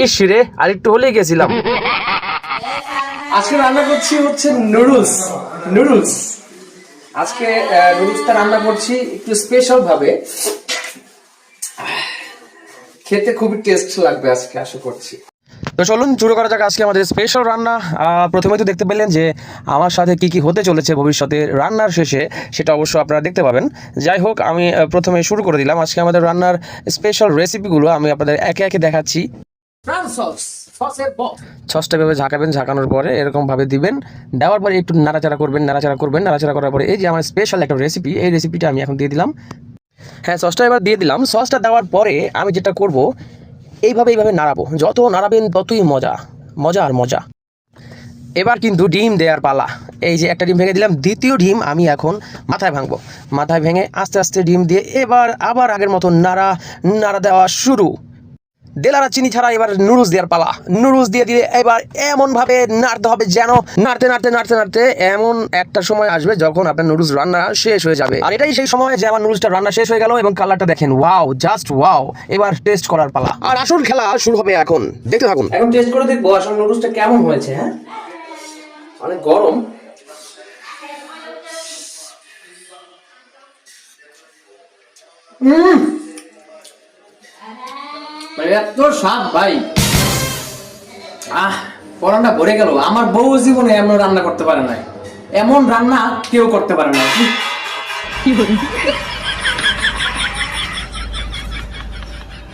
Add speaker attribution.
Speaker 1: ইসরে আরেকটু হলেই গেছিলাম।
Speaker 2: আজকে রান্না করছি হচ্ছে নুডলস। আজকে নুডলসটা রান্না করছি একটু স্পেশাল ভাবে, খেতে খুবই টেস্ট লাগবে আজকে আশা করছি।
Speaker 1: তো চলুন শুরু করা যাক আজকে আমাদের স্পেশাল রান্না। প্রথমে তো দেখতে পেলেন যে আমার সাথে কি কি হতে চলেছে ভবিষ্যতে রান্নার শেষে, সেটা অবশ্য আপনারা দেখতে পাবেন। যাই হোক, আমি প্রথমে শুরু করে দিলাম আজকে আমাদের রান্নার স্পেশাল রেসিপিগুলো আমি আপনাদের একে একে দেখাচ্ছি। সসটা ভেবে ঝাঁকাবেন, ঝাঁকানোর পরে এরকমভাবে দিবেন, দেওয়ার পরে একটু নাড়াচাড়া করবেন, নাড়াচাড়া করার পরে এই যে আমার স্পেশাল একটা রেসিপি, এই রেসিপিটা আমি এখন দিয়ে দিলাম। হ্যাঁ, সসটা এবার দিয়ে দিলাম। সসটা দেওয়ার পরে আমি যেটা করব, এইভাবে নাড়াবো, যত নাড়াবেন ততই মজা। এবার কিন্তু ডিম দেওয়ার পালা। এই যে একটা ডিম ভেঙে দিলাম, দ্বিতীয় ডিম আমি এখন মাথায় ভাঙবো। মাথায় ভেঙে আস্তে আস্তে ডিম দিয়ে এবার আবার আগের মতো নাড়া দেওয়া শুরু। দেলারা চিনি ছাড়া এবার নুডলস দেওয়ার পালা। নুডলস দিয়ে এবার এমনভাবে নাড়তে হবে যেন নাড়তে এমন একটা সময় আসবে যখন আপনার নুডলস রান্না শেষ হয়ে যাবে। আর এটাই সেই সময় যে আমার নুডলসটা রান্না শেষ হয়ে গেল এবং কালারটা দেখেন, ওয়াও, জাস্ট ওয়াও। এবার টেস্ট করার পালা, আর আসল খেলা শুরু হবে এখন, দেখতে থাকুন।
Speaker 2: এখন টেস্ট করে দেখবো আসলে নুডলসটা কেমন হয়েছে। হ্যাঁ, অনেক গরম। এত স্বাদ ভাই, পরানটা ভরে গেল। আমার বউ জীবনে এমন রান্না করতে পারে না, এমন রান্না কেউ করতে পারে না।